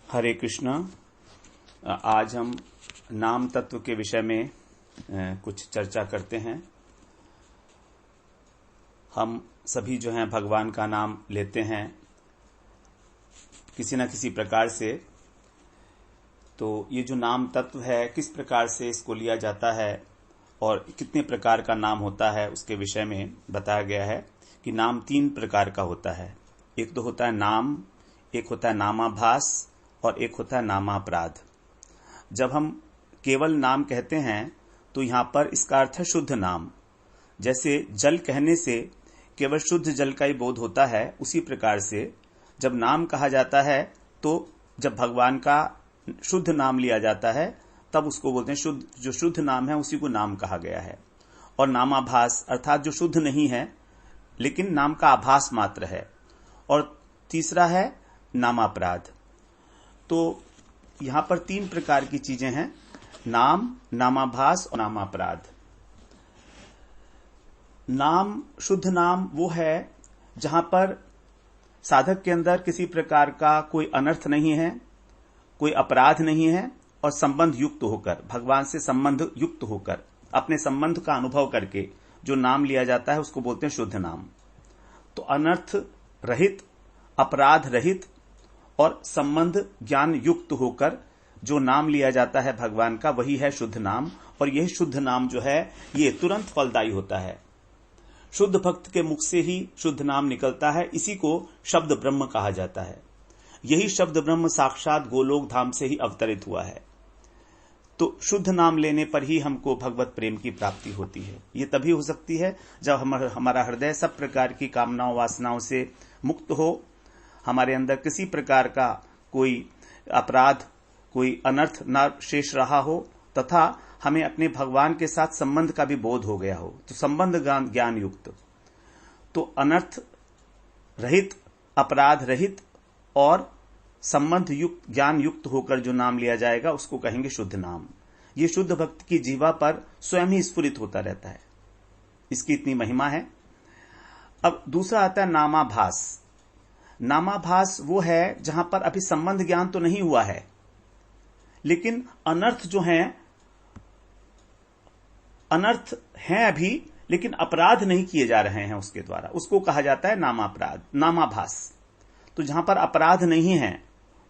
हरे कृष्णा। आज हम नाम तत्व के विषय में कुछ चर्चा करते हैं। हम सभी जो हैं भगवान का नाम लेते हैं किसी न किसी प्रकार से। तो ये जो नाम तत्व है किस प्रकार से इसको लिया जाता है और कितने प्रकार का नाम होता है उसके विषय में बताया गया है कि नाम 3 प्रकार का होता है। एक तो होता है नाम, एक होता है नामाभास और एक होता है नामापराध। जब हम केवल नाम कहते हैं तो यहां पर इसका अर्थ है शुद्ध नाम। जैसे जल कहने से केवल शुद्ध जल का ही बोध होता है, उसी प्रकार से जब नाम कहा जाता है तो जब भगवान का शुद्ध नाम लिया जाता है तब उसको बोलते हैं शुद्ध। जो शुद्ध नाम है उसी को नाम कहा गया है। और नामाभास अर्थात जो शुद्ध नहीं है लेकिन नाम का आभास मात्र है। और तीसरा है नामापराध। तो यहां पर 3 प्रकार की चीजें हैं, नाम, नामाभास और नामापराध। नाम, शुद्ध नाम वो है जहां पर साधक के अंदर किसी प्रकार का कोई अनर्थ नहीं है, कोई अपराध नहीं है और संबंध युक्त होकर, भगवान से संबंध युक्त होकर, अपने संबंध का अनुभव करके जो नाम लिया जाता है उसको बोलते हैं शुद्ध नाम। तो अनर्थ रहित, अपराध रहित और संबंध ज्ञान युक्त होकर जो नाम लिया जाता है भगवान का, वही है शुद्ध नाम। और यही शुद्ध नाम जो है ये तुरंत फलदायी होता है। शुद्ध भक्त के मुख से ही शुद्ध नाम निकलता है, इसी को शब्द ब्रह्म कहा जाता है। यही शब्द ब्रह्म साक्षात गोलोक धाम से ही अवतरित हुआ है। तो शुद्ध नाम लेने पर ही हमको भगवत प्रेम की प्राप्ति होती है। ये तभी हो सकती है जब हमारा हृदय सब प्रकार की कामनाओं वासनाओं से मुक्त हो, हमारे अंदर किसी प्रकार का कोई अपराध, कोई अनर्थ न शेष रहा हो तथा हमें अपने भगवान के साथ संबंध का भी बोध हो गया हो। तो संबंध ज्ञान युक्त, तो अनर्थ रहित, अपराध रहित और संबंध युक्त, ज्ञान युक्त होकर जो नाम लिया जाएगा उसको कहेंगे शुद्ध नाम। ये शुद्ध भक्त की जीवा पर स्वयं ही स्फुरित होता रहता है, इसकी इतनी महिमा है। अब दूसरा आता है नामाभास। नामाभास वो है जहां पर अभी संबंध ज्ञान तो नहीं हुआ है लेकिन अनर्थ जो हैं, अनर्थ हैं अभी लेकिन अपराध नहीं किए जा रहे हैं उसके द्वारा, उसको कहा जाता है नामापराध, नामाभास। तो जहां पर अपराध नहीं है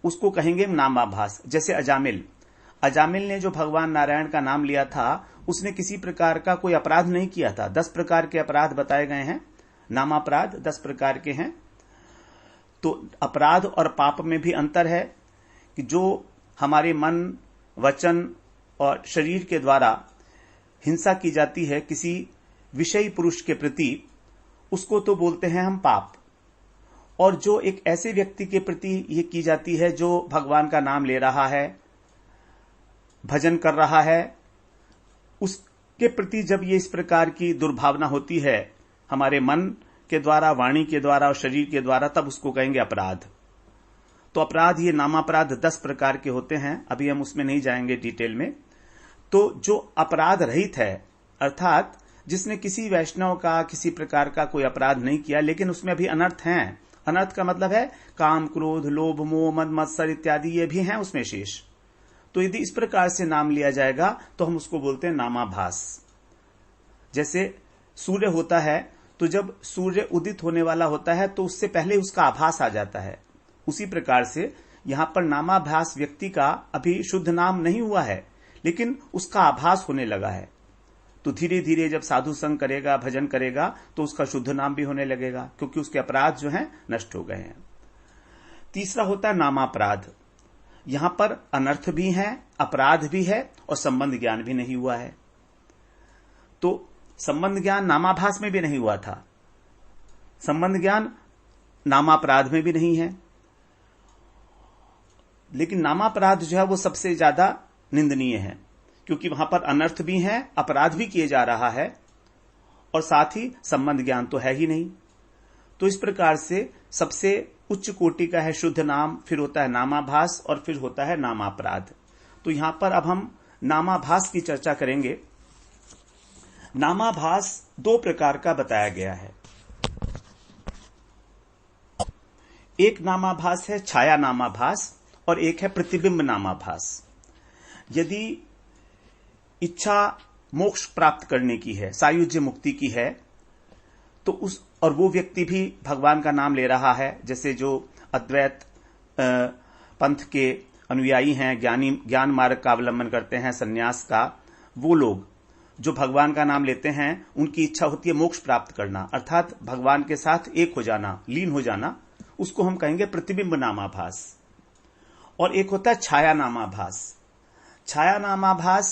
उसको कहेंगे नामाभास। जैसे अजामिल ने जो भगवान नारायण का नाम लिया था उसने किसी प्रकार का कोई अपराध नहीं किया था। 10 प्रकार के अपराध बताए गए हैं, नामापराध 10 प्रकार के हैं। तो अपराध और पाप में भी अंतर है कि जो हमारे मन, वचन और शरीर के द्वारा हिंसा की जाती है किसी विषयी पुरुष के प्रति, उसको तो बोलते हैं हम पाप। और जो एक ऐसे व्यक्ति के प्रति ये की जाती है जो भगवान का नाम ले रहा है, भजन कर रहा है, उसके प्रति जब ये इस प्रकार की दुर्भावना होती है हमारे मन के द्वारा, वाणी के द्वारा और शरीर के द्वारा, तब उसको कहेंगे अपराध। तो अपराध, ये नामापराध 10 प्रकार के होते हैं, अभी हम उसमें नहीं जाएंगे डिटेल में। तो जो अपराध रहित है अर्थात जिसने किसी वैष्णव का किसी प्रकार का कोई अपराध नहीं किया लेकिन उसमें अभी अनर्थ हैं। अनर्थ का मतलब है काम, क्रोध, लोभ, मोह, मद मत्सर इत्यादि, ये भी हैं उसमें शेष। तो यदि इस प्रकार से नाम लिया जाएगा तो हम उसको बोलते हैं नामाभास। जैसे सूर्य होता है तो जब सूर्य उदित होने वाला होता है तो उससे पहले उसका आभास आ जाता है, उसी प्रकार से यहां पर नामाभास व्यक्ति का अभी शुद्ध नाम नहीं हुआ है लेकिन उसका आभास होने लगा है। तो धीरे धीरे जब साधु संग करेगा, भजन करेगा तो उसका शुद्ध नाम भी होने लगेगा क्योंकि उसके अपराध जो हैं नष्ट हो गए हैं। तीसरा होता है नामापराध। यहां पर अनर्थ भी है, अपराध भी है और संबंध ज्ञान भी नहीं हुआ है। तो संबंध ज्ञान नामाभास में भी नहीं हुआ था, संबंध ज्ञान नामापराध में भी नहीं है, लेकिन नामापराध जो है वो सबसे ज्यादा निंदनीय है क्योंकि वहां पर अनर्थ भी है, अपराध भी किए जा रहा है और साथ ही संबंध ज्ञान तो है ही नहीं। तो इस प्रकार से सबसे उच्च कोटि का है शुद्ध नाम, फिर होता है नामाभास और फिर होता है नामापराध। तो यहां पर अब हम नामाभास की चर्चा करेंगे। नामाभास 2 प्रकार का बताया गया है। एक नामाभास है छाया नामाभास और एक है प्रतिबिंब नामाभास। यदि इच्छा मोक्ष प्राप्त करने की है, सायुज्य मुक्ति की है, तो और वो व्यक्ति भी भगवान का नाम ले रहा है, जैसे जो अद्वैत पंथ के अनुयायी हैं, ज्ञान मार्ग का अवलंबन करते हैं, सन्यास का, वो लोग जो भगवान का नाम लेते हैं, उनकी इच्छा होती है मोक्ष प्राप्त करना, अर्थात भगवान के साथ एक हो जाना, लीन हो जाना, उसको हम कहेंगे प्रतिबिंब नामाभास। और एक होता है छाया नामाभास। छाया नामाभास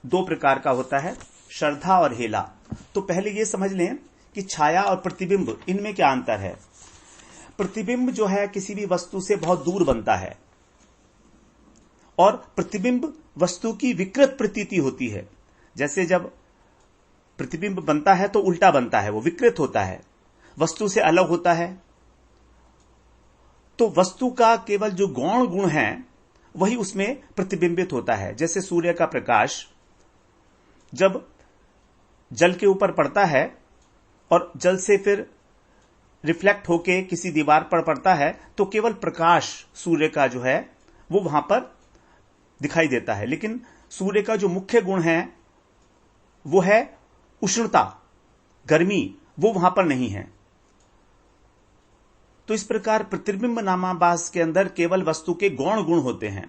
दो प्रकार का होता है, श्रद्धा और हेला। तो पहले ये समझ लें कि छाया और प्रतिबिंब, इनमें क्या अंतर है। प्रतिबिंब जो है किसी भी वस्तु से बहुत दूर बनता है, और प्रतिबिंब वस्तु की विकृत प्रतीति होती है। जैसे जब प्रतिबिंब बनता है तो उल्टा बनता है, वो विकृत होता है, वस्तु से अलग होता है। तो वस्तु का केवल जो गौण गुण है वही उसमें प्रतिबिंबित होता है। जैसे सूर्य का प्रकाश जब जल के ऊपर पड़ता है और जल से फिर रिफ्लेक्ट होके किसी दीवार पर पड़ता है, तो केवल प्रकाश सूर्य का जो है वो वहां पर दिखाई देता है। लेकिन सूर्य का जो मुख्य गुण है वो है उष्णता, गर्मी, वो वहां पर नहीं है। तो इस प्रकार प्रतिबिंब नामाभास के अंदर केवल वस्तु के गौण गुण होते हैं,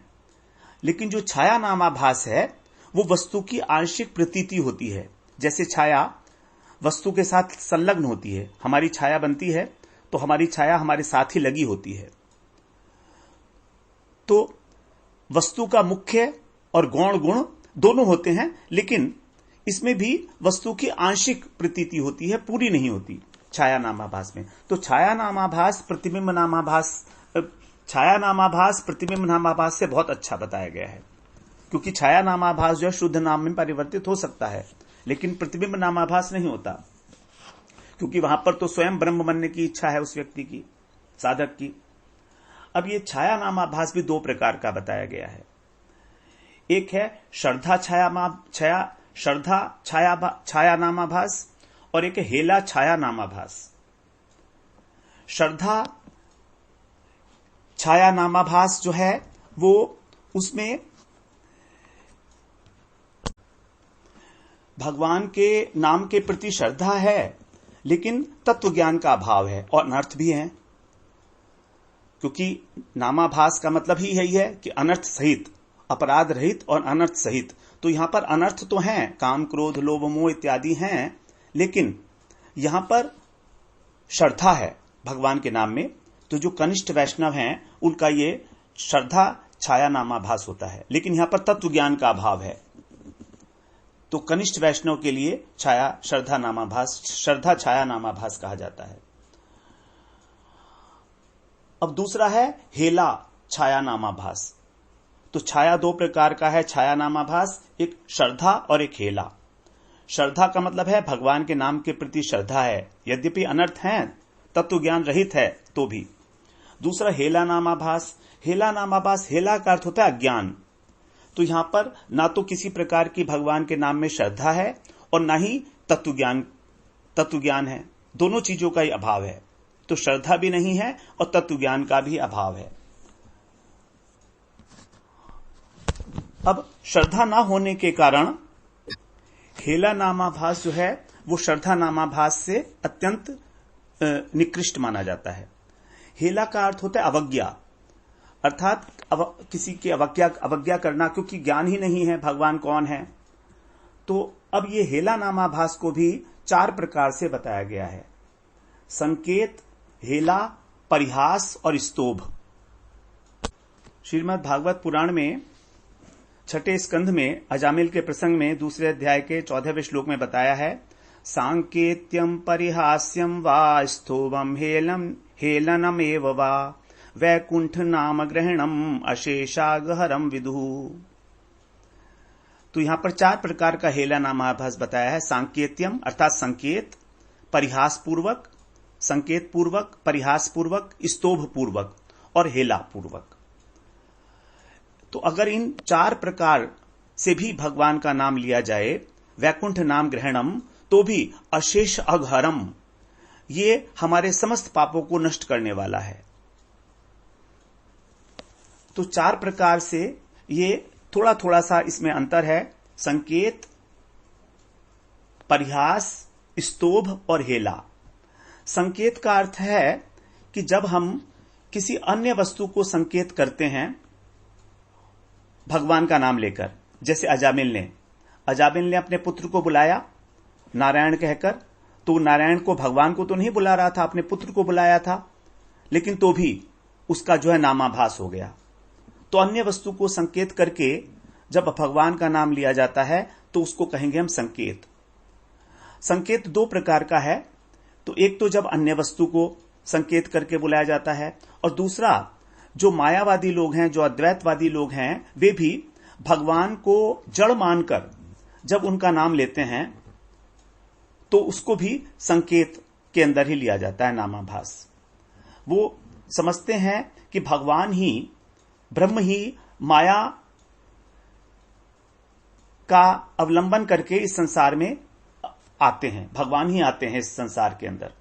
लेकिन जो छाया नामाभास है वो वस्तु की आंशिक प्रतीति होती है। जैसे छाया वस्तु के साथ संलग्न होती है, हमारी छाया बनती है तो हमारी छाया हमारे साथ ही लगी होती है। तो वस्तु का मुख्य और गौण गुण दोनों होते हैं, लेकिन इसमें भी वस्तु की आंशिक प्रतीति होती है, पूरी नहीं होती छाया नामाभास में। तो छाया नामाभास प्रतिबिंब नामाभास से बहुत अच्छा बताया गया है, क्योंकि छाया नामाभास जो है शुद्ध नाम में परिवर्तित हो सकता है, लेकिन प्रतिबिंब नामाभास नहीं होता, क्योंकि वहां पर तो स्वयं ब्रह्म बनने की इच्छा है उस व्यक्ति की, साधक की। अब ये छाया नामाभास भी दो प्रकार का बताया गया है। एक है श्रद्धा छाया नामाभास, और एक है हेला छाया नामाभास। श्रद्धा छाया नामाभास जो है वो उसमें भगवान के नाम के प्रति श्रद्धा है, लेकिन तत्व ज्ञान का अभाव है और अनर्थ भी है, क्योंकि नामाभास का मतलब ही यही है कि अनर्थ सहित, अपराध रहित और अनर्थ सहित। तो यहां पर अनर्थ तो हैं, काम क्रोध लोभ मोह इत्यादि हैं, लेकिन यहां पर श्रद्धा है भगवान के नाम में। तो जो कनिष्ठ वैष्णव हैं उनका ये श्रद्धा छाया नामाभास होता है, लेकिन यहां पर तत्व ज्ञान का अभाव है। तो कनिष्ठ वैष्णव के लिए श्रद्धा छाया नामाभास कहा जाता है। अब दूसरा है हेला छाया नामाभास। तो छाया दो प्रकार का है छाया नामाभास, एक श्रद्धा और एक हेला। श्रद्धा का मतलब है भगवान के नाम के प्रति श्रद्धा है, यद्यपि अनर्थ है, तत्व ज्ञान रहित है तो भी। दूसरा हेला नामाभास। हेला नामाभास, हेला का अर्थ होता है अज्ञान। तो यहां पर ना तो किसी प्रकार की भगवान के नाम में श्रद्धा है और ना ही तत्व ज्ञान है, दोनों चीजों का ही अभाव है। तो श्रद्धा भी नहीं है और तत्व ज्ञान का भी अभाव है। अब श्रद्धा ना होने के कारण हेला नामाभास जो है वो श्रद्धा नामाभास से अत्यंत निकृष्ट माना जाता है। हेला का अर्थ होता है अवज्ञा, अर्थात किसी की अवज्ञा करना, क्योंकि ज्ञान ही नहीं है भगवान कौन है। तो अब ये हेला नामाभास को भी चार प्रकार से बताया गया है: संकेत, हेला, परिहास और स्तोभ। श्रीमद् भागवत पुराण में छठे स्कंध में अजामिल के प्रसंग में दूसरे अध्याय के 14वें श्लोक में बताया है, सांकेत्यम परिहास्यम वा स्तोभम हेलनमेव वा वैकुंठ नाम ग्रहणम अशेषागहरम विदुः। तो यहां पर चार प्रकार का हेला नामाभास बताया है: सांकेत्यम अर्थात संकेत, परिहास पूर्वक, संकेत पूर्वक, परिहास पूर्वक, स्तोभ पूर्वक और हेला पूर्वक। तो अगर इन चार प्रकार से भी भगवान का नाम लिया जाए, वैकुंठ नाम ग्रहणम, तो भी अशेष अघहरम, ये हमारे समस्त पापों को नष्ट करने वाला है। तो 4 प्रकार से ये थोड़ा थोड़ा सा इसमें अंतर है। संकेत, परिहास, स्तोभ और हेला। संकेत का अर्थ है कि जब हम किसी अन्य वस्तु को संकेत करते हैं भगवान का नाम लेकर, जैसे अजामिल ने अपने पुत्र को बुलाया नारायण कहकर, तो नारायण को, भगवान को तो नहीं बुला रहा था, अपने पुत्र को बुलाया था, लेकिन तो भी उसका जो है नामाभास हो गया। तो अन्य वस्तु को संकेत करके जब भगवान का नाम लिया जाता है तो उसको कहेंगे हम संकेत। संकेत 2 प्रकार का है। तो एक तो जब अन्य वस्तु को संकेत करके बुलाया जाता है, और दूसरा जो मायावादी लोग हैं, जो अद्वैतवादी लोग हैं, वे भी भगवान को जड़ मानकर जब उनका नाम लेते हैं तो उसको भी संकेत के अंदर ही लिया जाता है, नामाभास। वो समझते हैं कि भगवान ही, ब्रह्म ही माया का अवलंबन करके इस संसार में आते हैं, भगवान ही आते हैं इस संसार के अंदर।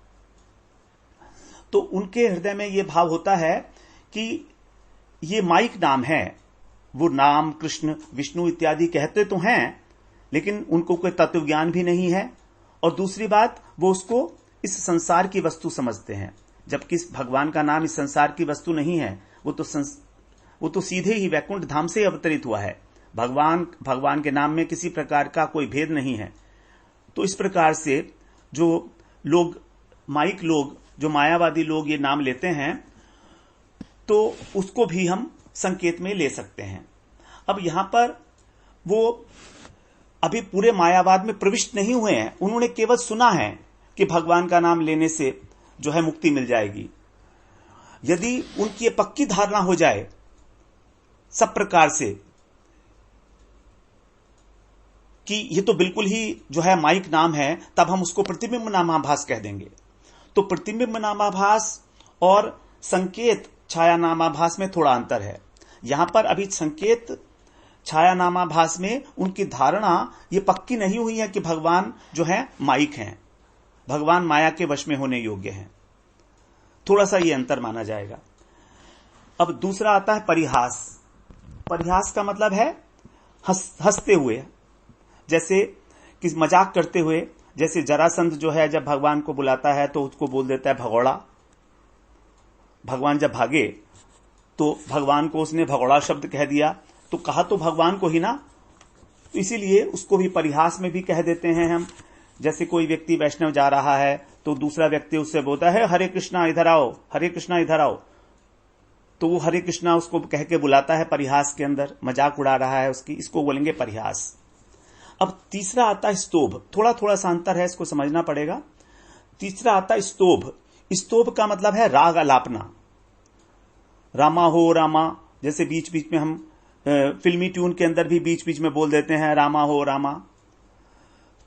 तो उनके हृदय में यह भाव होता है कि ये माइक नाम है, वो नाम कृष्ण विष्णु इत्यादि कहते तो हैं, लेकिन उनको कोई तत्व ज्ञान भी नहीं है। और दूसरी बात, वो उसको इस संसार की वस्तु समझते हैं, जबकि भगवान का नाम इस संसार की वस्तु नहीं है। वो तो सीधे ही वैकुंठ धाम से अवतरित हुआ है। भगवान के नाम में किसी प्रकार का कोई भेद नहीं है। तो इस प्रकार से जो लोग, माइक लोग, जो मायावादी लोग ये नाम लेते हैं, तो उसको भी हम संकेत में ले सकते हैं। अब यहां पर वो अभी पूरे मायावाद में प्रविष्ट नहीं हुए हैं, उन्होंने केवल सुना है कि भगवान का नाम लेने से जो है मुक्ति मिल जाएगी। यदि उनकी ये पक्की धारणा हो जाए सब प्रकार से कि ये तो बिल्कुल ही जो है माइक नाम है, तब हम उसको प्रतिबिंब नामाभास कह देंगे। तो प्रतिबिंब नामाभास और संकेत छाया नामाभास में थोड़ा अंतर है। यहां पर अभी संकेत छाया नामाभास में उनकी धारणा ये पक्की नहीं हुई है कि भगवान जो है माइक हैं, भगवान माया के वश में होने योग्य हैं। थोड़ा सा ये अंतर माना जाएगा। अब दूसरा आता है परिहास। परिहास का मतलब है हंसते हुए, जैसे कि मजाक करते हुए। जैसे जरासंध जो है जब भगवान को बुलाता है तो उसको बोल देता है भगोड़ा। भगवान जब भागे तो भगवान को उसने भगोड़ा शब्द कह दिया, तो कहा तो भगवान को ही ना, तो इसीलिए उसको भी परिहास में भी कह देते हैं हम। जैसे कोई व्यक्ति वैष्णव जा रहा है तो दूसरा व्यक्ति उससे बोलता है हरे कृष्णा इधर आओ, हरे कृष्णा इधर आओ, तो वो हरे कृष्णा उसको कह के बुलाता है परिहास के अंदर, मजाक उड़ा रहा है उसकी, इसको बोलेंगे परिहास। अब तीसरा आता है स्तोभ। थोड़ा थोड़ा सा अंतर है, इसको समझना पड़ेगा। तीसरा आता है स्तोभ। स्तोभ का मतलब है राग अलापना। रामा हो रामा, जैसे बीच बीच में हम फिल्मी ट्यून के अंदर भी बीच बीच में बोल देते हैं रामा हो रामा,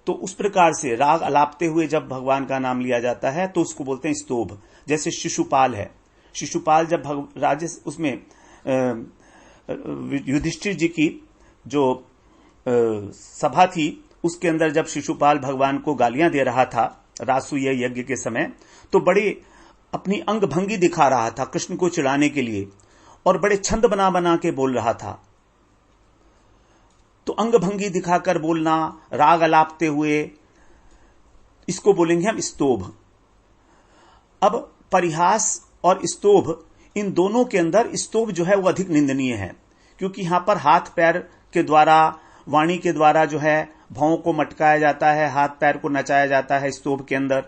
तो उस प्रकार से राग अलापते हुए जब भगवान का नाम लिया जाता है तो उसको बोलते हैं स्तोभ। जैसे शिशुपाल है, शिशुपाल जब उसमें युधिष्ठिर जी की जो सभा थी उसके अंदर जब शिशुपाल भगवान को गालियां दे रहा था रासूय यज्ञ के समय, तो बड़े अपनी अंग भंगी दिखा रहा था कृष्ण को चिढ़ाने के लिए, और बड़े छंद बना बना के बोल रहा था। तो अंग भंगी दिखाकर बोलना, राग अलापते हुए, इसको बोलेंगे हम स्तोभ। अब परिहास और स्तोभ, इन दोनों के अंदर स्तोभ जो है वो अधिक निंदनीय है, क्योंकि यहां पर हाथ पैर के द्वारा, वाणी के द्वारा जो है भावों को मटकाया जाता है, हाथ पैर को नचाया जाता है स्तोभ के अंदर।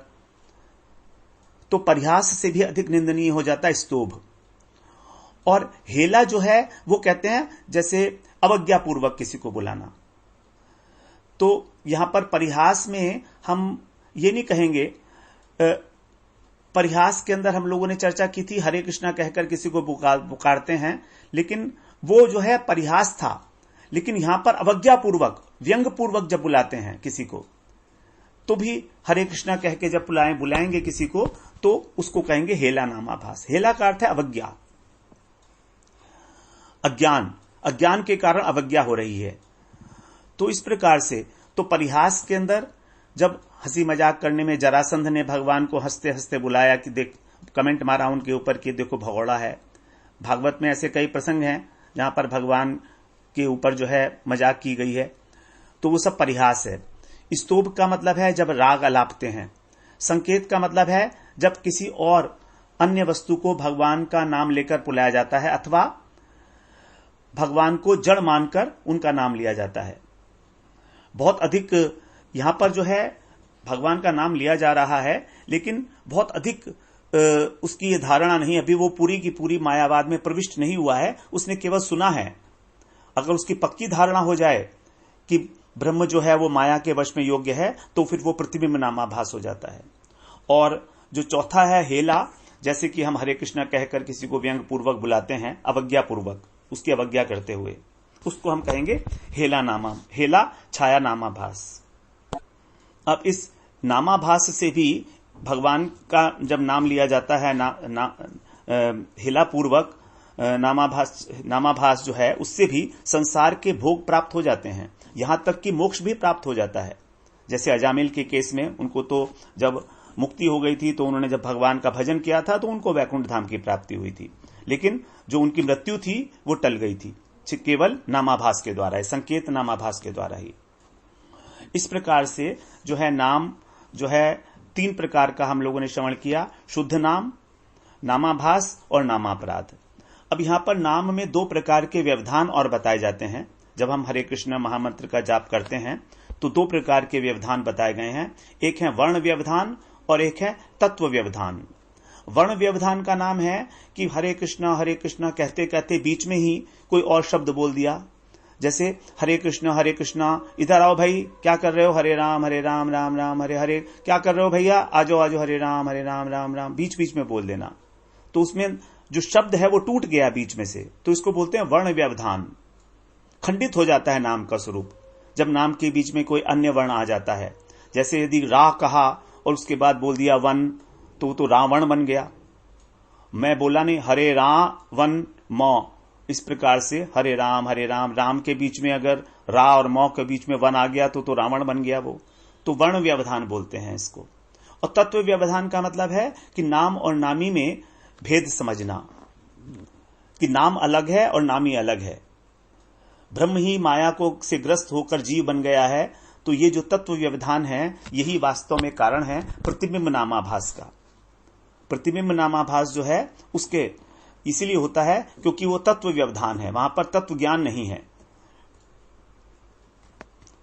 तो परिहास से भी अधिक निंदनीय हो जाता है स्तोभ। और हेला जो है वो कहते हैं जैसे अवज्ञापूर्वक किसी को बुलाना। तो यहां पर परिहास में हम ये नहीं कहेंगे, परिहास के अंदर हम लोगों ने चर्चा की थी हरे कृष्णा कहकर किसी को पुकारते हैं, लेकिन वो जो है परिहास था। लेकिन यहां पर अवज्ञापूर्वक, व्यंग्यपूर्वक जब बुलाते हैं किसी को, तो भी हरे कृष्णा कह के जब बुलाएंगे किसी को तो उसको कहेंगे हेला नामाभास। हेला का अर्थ है अवज्ञा, अज्ञान, अज्ञान के कारण अवज्ञा हो रही है। तो इस प्रकार से तो परिहास के अंदर जब हंसी मजाक करने में जरासंध ने भगवान को हंसते हंसते बुलाया कि देख, कमेंट मारा उनके ऊपर कि देखो भगोड़ा है, भागवत में ऐसे कई प्रसंग हैं जहां पर भगवान के ऊपर जो है मजाक की गई है, तो वो सब परिहास है। स्तोभ का मतलब है जब राग अलापते हैं। संकेत का मतलब है जब किसी और अन्य वस्तु को भगवान का नाम लेकर बुलाया जाता है अथवा भगवान को जड़ मानकर उनका नाम लिया जाता है। बहुत अधिक यहां पर जो है भगवान का नाम लिया जा रहा है, लेकिन बहुत अधिक उसकी ये धारणा नहीं, अभी वो पूरी की पूरी मायावाद में प्रविष्ट नहीं हुआ है, उसने केवल सुना है। अगर उसकी पक्की धारणा हो जाए कि ब्रह्म जो है वो माया के वश में योग्य है, तो फिर वो प्रतिबिंब नामाभास हो जाता है। और जो चौथा है हेला, जैसे कि हम हरे कृष्णा कहकर किसी को व्यंग पूर्वक बुलाते हैं, अवज्ञा पूर्वक, उसकी अवज्ञा करते हुए, उसको हम कहेंगे हेला छाया नामाभास। अब इस नामाभास से भी भगवान का जब नाम लिया जाता है हेला पूर्वक नामाभास जो है, उससे भी संसार के भोग प्राप्त हो जाते हैं, यहां तक कि मोक्ष भी प्राप्त हो जाता है। जैसे अजामिल के केस में उनको तो जब मुक्ति हो गई थी तो उन्होंने जब भगवान का भजन किया था तो उनको वैकुंठ धाम की प्राप्ति हुई थी, लेकिन जो उनकी मृत्यु थी वो टल गई थी केवल नामाभास के द्वारा, संकेत नामाभास के द्वारा ही। इस प्रकार से जो है नाम जो है 3 प्रकार का हम लोगों ने श्रवण किया, शुद्ध नाम, नामाभास और नामापराध। अब यहां पर नाम में 2 प्रकार के व्यवधान और बताए जाते हैं। जब हम हरे कृष्ण महामंत्र का जाप करते हैं तो 2 प्रकार के व्यवधान बताए गए हैं। एक है वर्ण व्यवधान और एक है तत्व व्यवधान। वर्ण व्यवधान का नाम है कि हरे कृष्णा कहते कहते बीच में ही कोई और शब्द बोल दिया, जैसे हरे कृष्णा इधर आओ भाई, क्या कर रहे हो, हरे राम राम राम हरे हरे, क्या कर रहे हो भैया, आजो आजो, हरे राम राम राम, बीच बीच में बोल देना। तो उसमें जो शब्द है वो टूट गया बीच में से, तो इसको बोलते हैं वर्ण व्यवधान। खंडित हो जाता है नाम का स्वरूप जब नाम के बीच में कोई अन्य वर्ण आ जाता है। जैसे यदि रा कहा और उसके बाद बोल दिया वन, तो रावण बन गया। मैं बोला नहीं हरे रावण म, इस प्रकार से हरे राम राम के बीच में अगर रा और मौ के बीच में वन आ गया तो रावण बन गया वो। तो वर्ण व्यवधान बोलते हैं इसको। और तत्व व्यवधान का मतलब है कि नाम और नामी में भेद समझना, कि नाम अलग है और नामी अलग है। ब्रह्म ही माया को से ग्रस्त होकर जीव बन गया है, तो ये जो तत्व व्यवधान है यही वास्तव में कारण है प्रतिबिंब नामाभास का। प्रतिबिंब नामाभास जो है उसके इसीलिए होता है क्योंकि वो तत्व व्यवधान है, वहां पर तत्व ज्ञान नहीं है।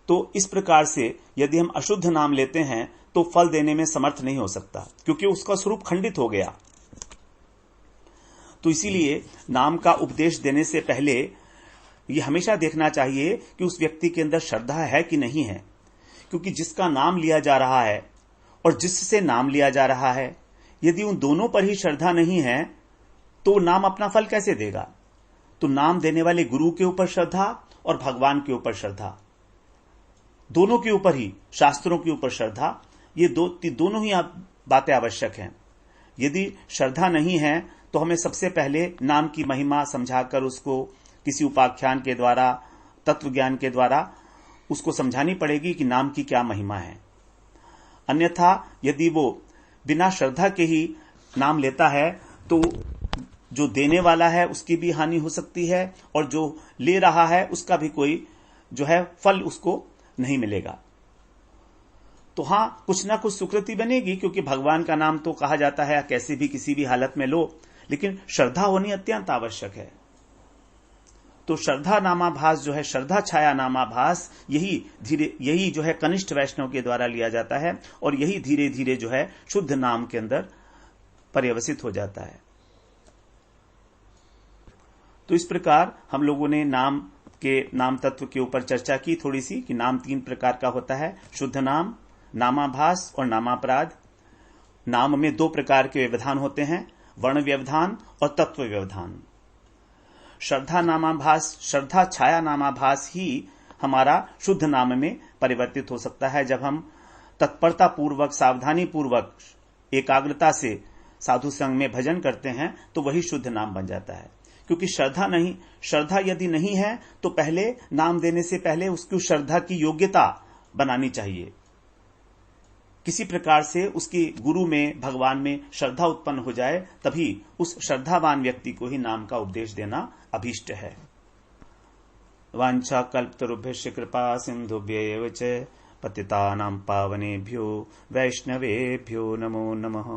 तो इस प्रकार से यदि हम अशुद्ध नाम लेते हैं तो फल देने में समर्थ नहीं हो सकता, क्योंकि उसका स्वरूप खंडित हो गया। तो इसीलिए नाम का उपदेश देने से पहले ये हमेशा देखना चाहिए कि उस व्यक्ति के अंदर श्रद्धा है कि नहीं है, क्योंकि जिसका नाम लिया जा रहा है और जिससे नाम लिया जा रहा है, यदि उन दोनों पर ही श्रद्धा नहीं है तो नाम अपना फल कैसे देगा। तो नाम देने वाले गुरु के ऊपर श्रद्धा और भगवान के ऊपर श्रद्धा, दोनों के ऊपर ही, शास्त्रों के ऊपर श्रद्धा, ये दोनों ही बातें आवश्यक हैं। यदि श्रद्धा नहीं है तो हमें सबसे पहले नाम की महिमा समझाकर उसको किसी उपाख्यान के द्वारा, तत्व ज्ञान के द्वारा उसको समझानी पड़ेगी कि नाम की क्या महिमा है। अन्यथा यदि वो बिना श्रद्धा के ही नाम लेता है तो जो देने वाला है उसकी भी हानि हो सकती है और जो ले रहा है उसका भी कोई जो है फल उसको नहीं मिलेगा। तो हां, कुछ ना कुछ सुकृति बनेगी, क्योंकि भगवान का नाम तो कहा जाता है कैसे भी किसी भी हालत में लो, लेकिन श्रद्धा होनी अत्यंत आवश्यक है। तो श्रद्धा नामाभास जो है, श्रद्धा छाया नामाभास, यही जो है कनिष्ठ वैष्णव के द्वारा लिया जाता है और यही धीरे धीरे जो है शुद्ध नाम के अंदर पर्यवसित हो जाता है। तो इस प्रकार हम लोगों ने नाम तत्व के ऊपर चर्चा की थोड़ी सी, कि नाम 3 प्रकार का होता है, शुद्ध नाम, नामाभास और नामापराध। नाम में 2 प्रकार के व्यवधान होते हैं, वर्ण व्यवधान और तत्व व्यवधान। श्रद्धा छाया नामाभास ही हमारा शुद्ध नाम में परिवर्तित हो सकता है जब हम तत्परता पूर्वक, सावधानी पूर्वक, एकाग्रता से साधु संग में भजन करते हैं, तो वही शुद्ध नाम बन जाता है। क्योंकि श्रद्धा यदि नहीं है तो पहले नाम देने से पहले उसकी श्रद्धा की योग्यता बनानी चाहिए किसी प्रकार से उसकी गुरु में, भगवान में श्रद्धा उत्पन्न हो जाए, तभी उस श्रद्धावान व्यक्ति को ही नाम का उपदेश देना अभीष्ट है। वांछा कल्पतरुभ्यश्च कृपा सिंधुभ्यैव च पतितानां पावनेभ्यो वैष्णवेभ्यो नमो नमः।